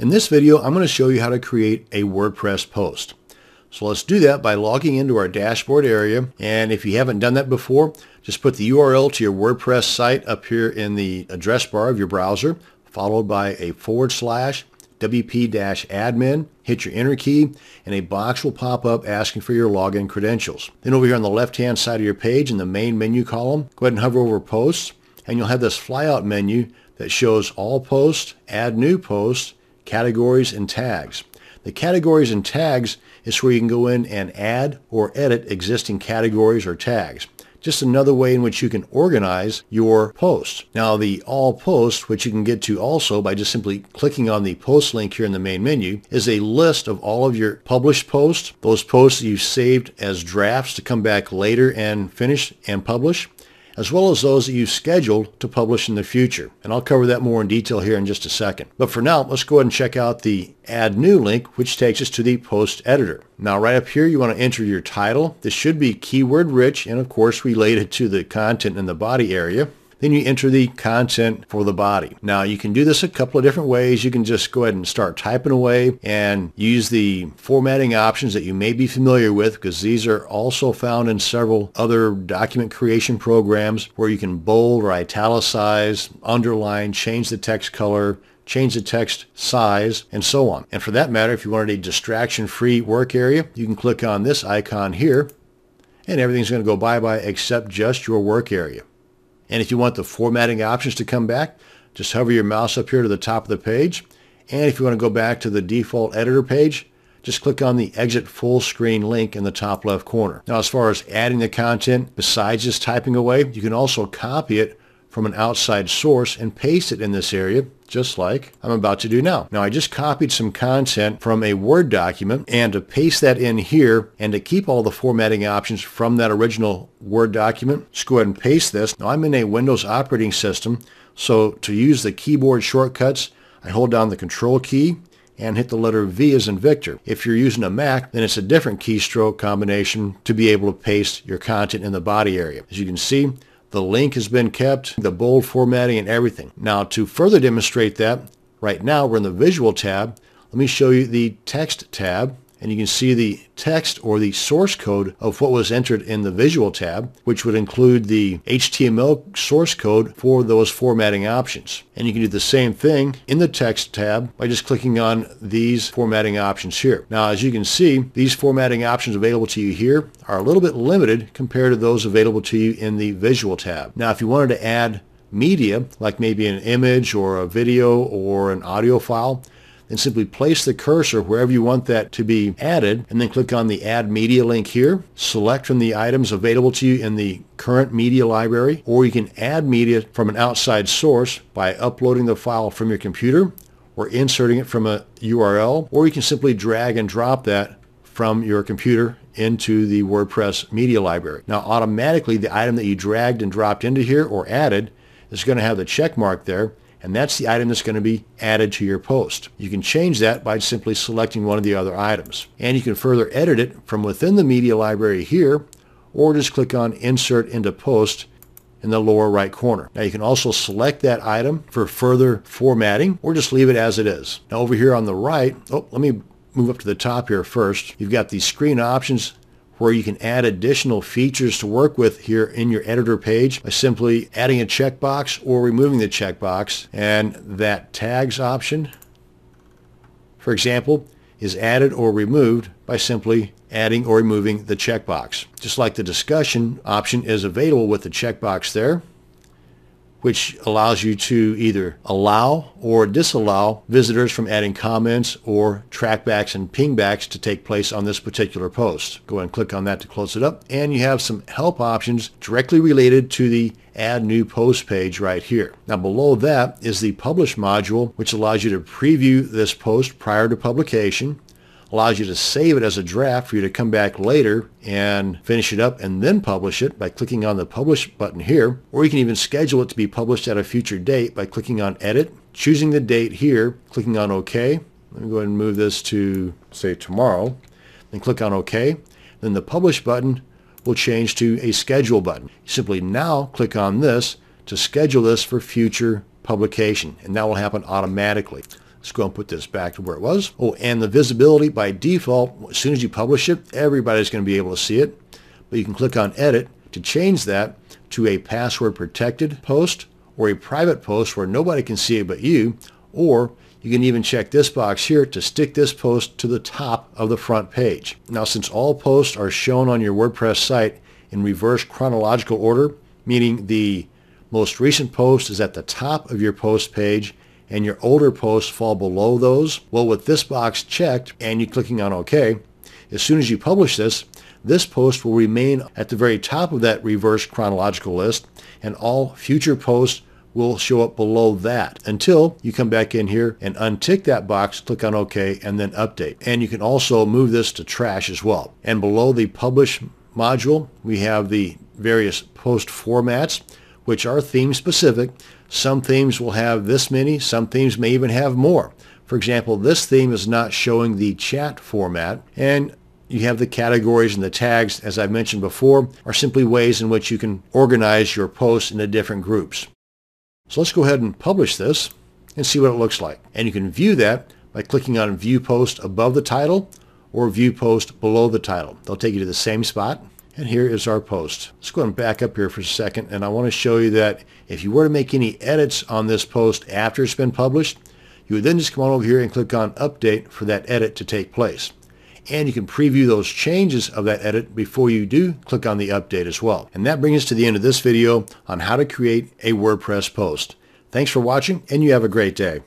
In this video, I'm going to show you how to create a WordPress post. So let's do that by logging into our dashboard area. And if you haven't done that before, just put the URL to your WordPress site up here in the address bar of your browser, followed by a /wp-admin, hit your enter key, and a box will pop up asking for your login credentials. Then over here on the left-hand side of your page in the main menu column, go ahead and hover over Posts, and you'll have this flyout menu that shows all posts, add new posts, categories, and tags. The categories and tags is where you can go in and add or edit existing categories or tags. Just another way in which you can organize your posts. Now the all posts, which you can get to also by just simply clicking on the post link here in the main menu, is a list of all of your published posts, those posts that you've saved as drafts to come back later and finish and publish, as well as those that you've scheduled to publish in the future. And I'll cover that more in detail here in just a second. But for now, let's go ahead and check out the Add New link, which takes us to the post editor. Now right up here, you want to enter your title. This should be keyword rich and of course related to the content in the body area. Then you enter the content for the body. Now you can do this a couple of different ways. You can just go ahead and start typing away and use the formatting options that you may be familiar with, because these are also found in several other document creation programs where you can bold or italicize, underline, change the text color, change the text size, and so on. And for that matter, if you wanted a distraction-free work area, you can click on this icon here and everything's going to go bye-bye except just your work area. And if you want the formatting options to come back, just hover your mouse up here to the top of the page. And if you want to go back to the default editor page, just click on the exit full screen link in the top left corner. Now as far as adding the content, besides just typing away, you can also copy it from an outside source and paste it in this area, just like I'm about to do now. Now I just copied some content from a Word document, and to paste that in here and to keep all the formatting options from that original Word document, just go ahead and paste this. Now I'm in a Windows operating system, so to use the keyboard shortcuts, I hold down the Control key and hit the letter V as in Victor. If you're using a Mac, then it's a different keystroke combination to be able to paste your content in the body area. As you can see, the link has been kept, the bold formatting and everything. Now to further demonstrate that, right now we're in the Visual tab. Let me show you the Text tab, and you can see the text or the source code of what was entered in the Visual tab, which would include the HTML source code for those formatting options. And you can do the same thing in the Text tab by just clicking on these formatting options here. Now as you can see, these formatting options available to you here are a little bit limited compared to those available to you in the Visual tab. Now if you wanted to add media, like maybe an image or a video or an audio file, then simply place the cursor wherever you want that to be added, and then click on the Add Media link here. Select from the items available to you in the current media library, or you can add media from an outside source by uploading the file from your computer or inserting it from a URL, or you can simply drag and drop that from your computer into the WordPress media library. Now automatically the item that you dragged and dropped into here or added is going to have the check mark there, and that's the item that's going to be added to your post. You can change that by simply selecting one of the other items. And you can further edit it from within the media library here, or just click on Insert into Post in the lower right corner. Now you can also select that item for further formatting, or just leave it as it is. Now over here on the right, let me move up to the top here first. You've got these screen options where you can add additional features to work with here in your editor page by simply adding a checkbox or removing the checkbox. And that tags option, for example, is added or removed by simply adding or removing the checkbox. Just like the discussion option is available with the checkbox there, which allows you to either allow or disallow visitors from adding comments or trackbacks and pingbacks to take place on this particular post. Go ahead and click on that to close it up, and you have some help options directly related to the Add New Post page right here. Now below that is the Publish module, which allows you to preview this post prior to publication, allows you to save it as a draft for you to come back later and finish it up and then publish it by clicking on the Publish button here, or you can even schedule it to be published at a future date by clicking on Edit, choosing the date here, clicking on OK. Let me go ahead and move this to, say, tomorrow, then click on OK. Then the Publish button will change to a Schedule button. You simply now click on this to schedule this for future publication, and that will happen automatically. Let's go and put this back to where it was. Oh, and the visibility by default, as soon as you publish it, everybody's going to be able to see it. But you can click on Edit to change that to a password protected post or a private post where nobody can see it but you, or you can even check this box here to stick this post to the top of the front page. Now, since all posts are shown on your WordPress site in reverse chronological order, meaning the most recent post is at the top of your post page and your older posts fall below those, well, with this box checked and you clicking on OK, as soon as you publish this, this post will remain at the very top of that reverse chronological list, and all future posts will show up below that until you come back in here and untick that box, click on OK, and then update. And you can also move this to trash as well. And below the publish module, we have the various post formats, which are theme specific. Some themes will have this many, some themes may even have more. For example, this theme is not showing the chat format, and you have the categories and the tags, as I mentioned before, are simply ways in which you can organize your posts into different groups. So let's go ahead and publish this and see what it looks like. And you can view that by clicking on View Post above the title or View Post below the title. They'll take you to the same spot. And here is our post. Let's go and back up here for a second, and I want to show you that if you were to make any edits on this post after it's been published, you would then just come on over here and click on Update for that edit to take place. And you can preview those changes of that edit before you do click on the update as well. And that brings us to the end of this video on how to create a WordPress post. Thanks for watching, and you have a great day.